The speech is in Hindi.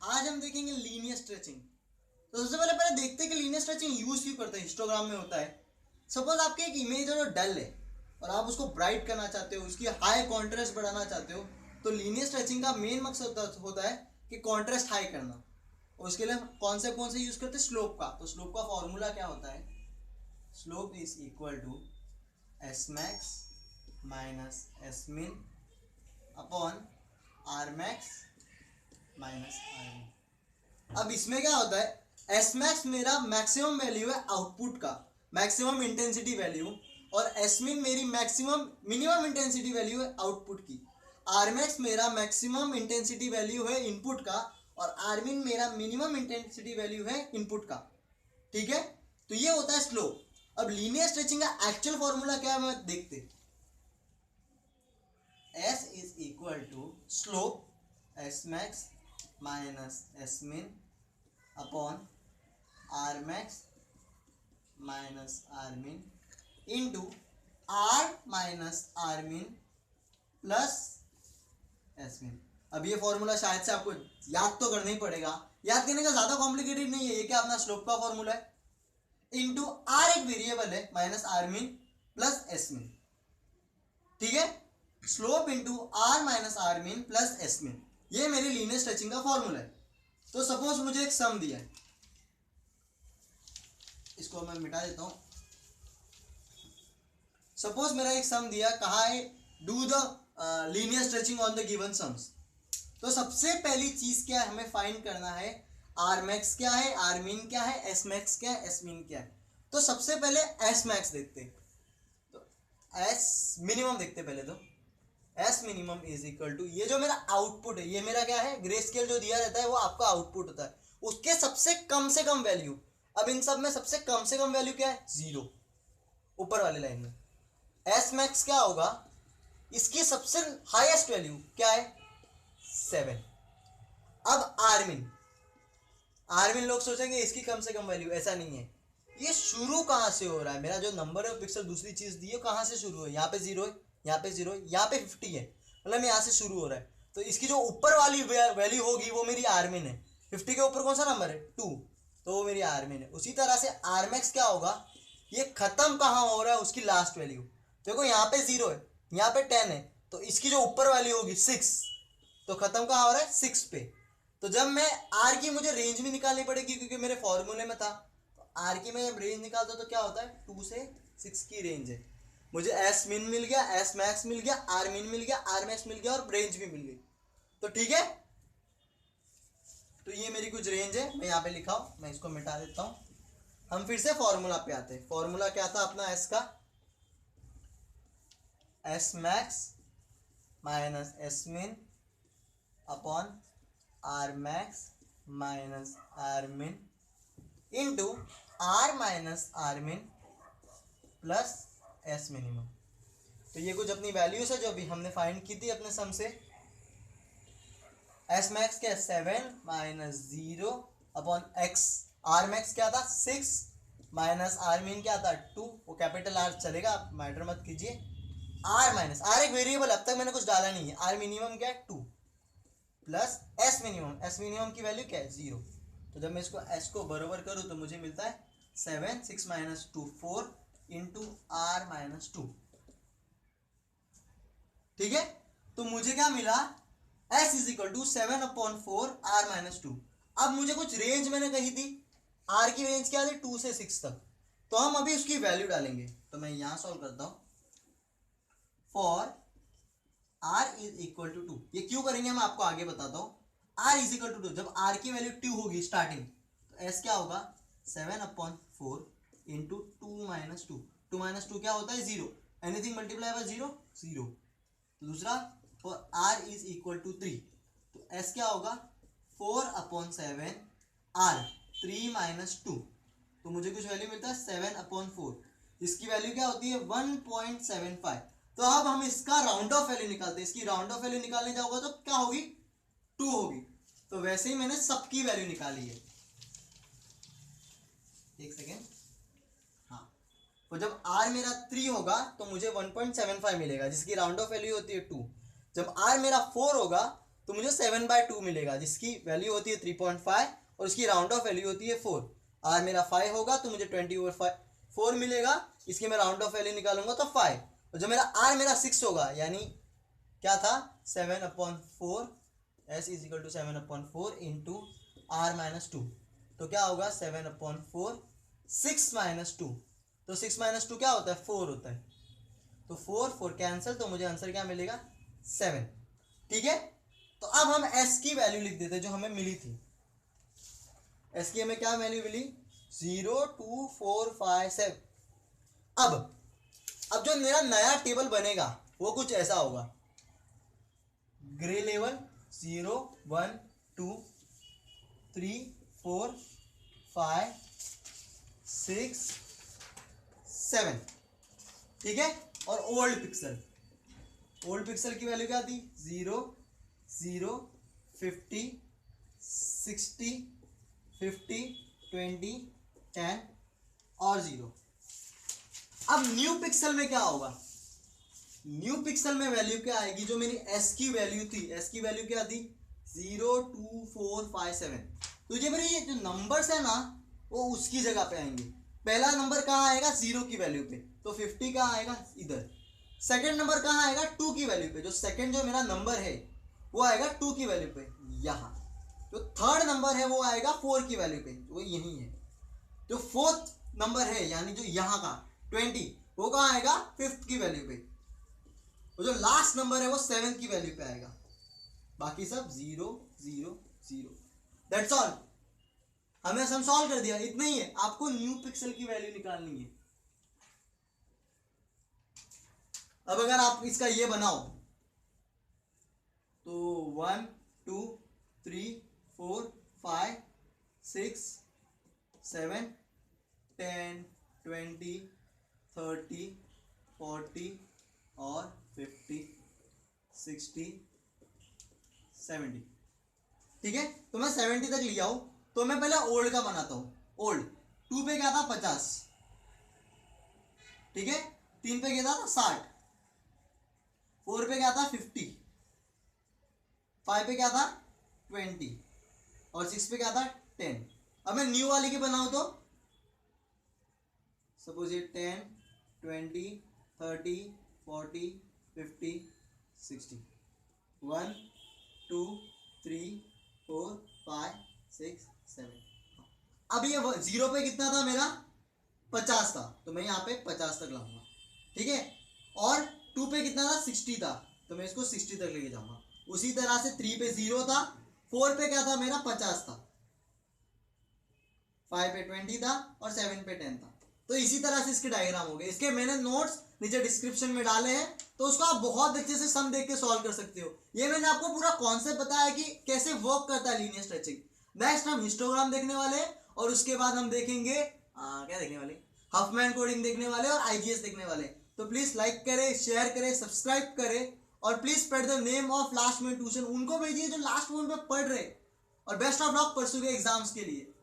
आज हम देखेंगे लीनियर स्ट्रेचिंग। तो सबसे पहले पहले देखते हैं कि लीनियर स्ट्रेचिंग यूज क्यों करते हैं, हिस्टोग्राम में होता है। सपोज आपकी एक इमेज है जो डल है और आप उसको ब्राइट करना चाहते हो, उसकी हाई कॉन्ट्रास्ट बढ़ाना चाहते हो, तो लीनियर स्ट्रेचिंग का मेन मकसद होता है कि कॉन्ट्रास्ट हाई करना। और उसके लिए कौन से यूज करते हैं, स्लोप का। तो स्लोप का फॉर्मूला क्या होता है, slope is equal to S max minus S min upon R max minus R min. अब इसमें क्या होता है, एस मैक्स मेरा मैक्सिमम वैल्यू है आउटपुट का, मैक्सिमम इंटेंसिटी वैल्यू, और एस मिन मेरी मैक्सिमम मिनिमम इंटेंसिटी वैल्यू है आउटपुट की। आर मैक्स मेरा मैक्सिमम इंटेंसिटी वैल्यू है इनपुट का, और आर मिन मेरा मिनिमम इंटेंसिटी वैल्यू है इनपुट का। ठीक है, तो ये होता है स्लोप। अब लीनियर स्ट्रेचिंग का एक्चुअल फॉर्मूला क्या है, मैं देखते। S is equal to slope S max minus S min upon R max minus R min into R minus R min plus S min. अब ये फॉर्मूला शायद से आपको याद तो करना ही पड़ेगा, याद करने का ज्यादा कॉम्प्लिकेटेड नहीं है। ये क्या अपना स्लोप का फॉर्मूला है, इंटू आर एक वेरिएबल है minus R min plus S min. ठीक है, slope into R minus R min plus S min, ये मेरी लीनियर स्ट्रेचिंग का फॉर्मूला है। तो सपोज मुझे एक सम दिया है, इसको मैं मिटा देता हूं। सपोज मेरा एक सम दिया, कहा है do the linear stretching on the given sums. तो सबसे पहली चीज क्या है, हमें फाइंड करना है आर मैक्स क्या है, आर मिन क्या है, एस मैक्स क्या है, एस मिन क्या है। तो सबसे पहले एस मैक्स देखते हैं, तो एस मिनिमम देखते पहले। तो S minimum is equal to, ये जो मेरा आउटपुट है, ये मेरा क्या है, ग्रे स्केल जो दिया रहता है वो आपका आउटपुट होता है, उसके सबसे कम से कम वैल्यू। अब इन सब में सबसे कम से कम वैल्यू क्या है, 0 ऊपर वाली लाइन में। एस मैक्स क्या होगा, इसकी सबसे हाईएस्ट वैल्यू क्या है, 7। अब आर्मिन, आर्मिन लोग सोचेंगे इसकी कम से कम वैल्यू, ऐसा नहीं है। ये शुरू कहां से हो रहा है, मेरा जो नंबर है पिक्सल दूसरी चीज दी है कहां से शुरू है, यहाँ पे 0 है, यहाँ पे 0 है, यहाँ पे 50 है, मतलब यहाँ से शुरू हो रहा है। तो इसकी जो ऊपर वाली वैल्यू होगी वो मेरी आर्मिन है। 50 के ऊपर कौन सा नंबर है, 2, तो वो मेरी आर्मिन है। उसी तरह से आरमैक्स क्या होगा, ये खत्म कहां हो रहा है, उसकी लास्ट वैल्यू। देखो यहाँ पे 0 है, यहाँ पे 10 है, तो इसकी जो ऊपर वाली होगी 6, तो खत्म कहां हो रहा है, 6 पे। तो जब मैं आर की मुझे रेंज भी निकालनी पड़ेगी क्योंकि मेरे फॉर्मूले में था, तो आर की मैं जब रेंज निकालता तो क्या होता है, 2 से 6 की रेंज है। मुझे एस मिन मिल गया, एस मैक्स मिल गया, आर मिन मिल गया, आर मैक्स मिल गया, और रेंज भी मिल गई। तो ठीक है, तो ये मेरी कुछ रेंज है, मैं यहाँ पे लिखा हूं, मैं इसको मिटा देता हूं। हम फिर से फॉर्मूला पे आते हैं। फॉर्मूला क्या था अपना एस का, S max minus S min upon R max minus R min into R minus R min plus S minimum. तो ये कुछ अपनी वैल्यूज है जो अभी हमने फाइंड की थी अपने सम से। एस मैक्स क्या है, 7 minus 0 upon x, R max क्या था 6 माइनस आर मिन क्या था 2, वो कैपिटल आर चलेगा, आप मैटर मत कीजिए। आर माइनस आर एक वेरिएबल, अब तक मैंने कुछ डाला नहीं है। आर मिनिमम क्या है 2 plus S minimum, S minimum की वैल्यू क्या है 0। तो जब मैं इसको एस को बराबर करूं तो मुझे मिलता है 7, 6 माइनस 2 4 इंटू आर माइनस 2। ठीक है, तो मुझे क्या मिला, S is equal to 7 upon 4 R minus 2। अब मुझे कुछ रेंज मैंने कही थी, आर की रेंज क्या थी 2 से 6 तक, तो हम अभी उसकी वैल्यू डालेंगे। तो मैं यहां सॉल्व करता हूं, for R is equal to 2। ये क्यों करेंगे मैं आपको आगे बताता हूं। आर इज इक्वल टू 2, जब आर की वैल्यू 2 होगी स्टार्टिंग, तो एस क्या होगा 7 अपॉन 4 इंटू 2 माइनस 2। 2 माइनस 2 क्या होता है 0, एनीथिंग मल्टीप्लाई बाय 0 0। दूसरा, for R is equal to 3, तो एस क्या होगा 4 अपॉन 7 आर 3 माइनस 2, तो मुझे कुछ वैल्यू मिलता है 7 अपॉन 4, इसकी वैल्यू क्या होती है 1.75। तो अब हम इसका राउंड ऑफ वैल्यू निकालते हैं, इसकी राउंड ऑफ वैल्यू निकालने जाओगे तो क्या होगी 2 होगी। तो वैसे ही मैंने सबकी वैल्यू निकाली है। एक सेकेंड, हाँ, तो जब r मेरा 3 होगा तो मुझे 1.75 मिलेगा जिसकी राउंड ऑफ वैल्यू होती है 2। जब r मेरा 4 होगा तो मुझे 7/2 मिलेगा, जिसकी वैल्यू होती है 3.5 और उसकी राउंड ऑफ वैल्यू होती है 4। आर मेरा 5 होगा तो मुझे 20/4 मिलेगा, इसकी मैं राउंड ऑफ वैल्यू निकालूंगा तो 5। और जो मेरा आर मेरा 6 होगा, यानी क्या था 7/4, S is equal to 7/4 into R minus 2। तो क्या होगा 7/4 6 माइनस 2, तो 6 माइनस 2 क्या होता है 4 होता है, तो 4 कैंसिल, तो मुझे आंसर क्या मिलेगा 7। ठीक है, तो अब हम एस की वैल्यू लिख देते हैं जो हमें मिली थी। एस की हमें क्या वैल्यू मिली 0 2 4 5 7। अब जो मेरा नया टेबल बनेगा वो कुछ ऐसा होगा, ग्रे लेवल 0 1 2 3 4 5 6 7। ठीक है, और ओल्ड पिक्सल की वैल्यू क्या थी 0 0 50 60 50 20 10 और 0। अब न्यू पिक्सल में क्या होगा, न्यू पिक्सल में वैल्यू क्या आएगी, जो मेरी एस की वैल्यू थी, एस की वैल्यू क्या थी 0 2 4 5 7। तो ये मेरे ये जो नंबर्स है ना वो उसकी जगह पे आएंगे। पहला नंबर कहाँ आएगा 0 की वैल्यू पे, तो 50 कहाँ आएगा इधर। सेकंड नंबर कहाँ आएगा 2 की वैल्यू पे, जो सेकंड जो मेरा नंबर है वो आएगा 2 की वैल्यू पे यहाँ। जो थर्ड नंबर है वो आएगा 4 की वैल्यू पे, वो यही है। जो फोर्थ नंबर है यानी जो यहाँ का 20, वो कहाँ आएगा 5th की वैल्यू पे। और जो लास्ट नंबर है वो 7th की वैल्यू पे आएगा। बाकी सब 0 0 0। दैट्स ऑल, हमने सम सॉल्व कर दिया, इतना ही है। आपको न्यू पिक्सल की वैल्यू निकालनी है। अब अगर आप इसका ये बनाओ तो 1 2 3 4 5 6 7 10 20 30 40 और 50 60 70। ठीक है, तो मैं 70 तक लिया हूं, तो मैं पहले ओल्ड का बनाता हूं। ओल्ड 2 पे क्या था 50, ठीक है, 3 पे क्या था 60, 4 पे क्या था 50, 5 पे क्या था 20 और 6 पे क्या था 10। अब मैं न्यू वाली की बनाऊं तो सपोज ये 10 20 30 40 50 60 1 2 3 4 5 6 7। अब ये 0 पे कितना था मेरा 50 था, तो मैं यहाँ पे 50 तक लाऊंगा। ठीक है, और 2 पे कितना था 60 था, तो मैं इसको 60 तक लेके जाऊंगा। उसी तरह से 3 पे 0 था, 4 पे क्या था मेरा 50 था, 5 पे 20 था और 7 पे 10 था। तो इसी तरह से इसके डायग्राम हो गए। इसके मैंने नोट्स नीचे डिस्क्रिप्शन में डाले हैं, तो उसको आप बहुत अच्छे से सम देख के सॉल्व कर सकते हो। ये मैंने आपको पूरा कॉन्सेप्ट बताया कि कैसे वर्क करता है लीनियर स्ट्रेचिंग। नेक्स्ट हम हिस्टोग्राम देखने वाले हैं और उसके बाद हम देखेंगे क्या देखने वाले, हफमैन कोडिंग देखने वाले और आईजीएस देखने वाले। तो प्लीज लाइक करें, शेयर करें, सब्सक्राइब करें और please spread the name of last minute tuition. उनको भेजिए जो लास्ट मोमेंट में पढ़ रहे। और बेस्ट ऑफ लक परसू के एग्जाम्स के लिए।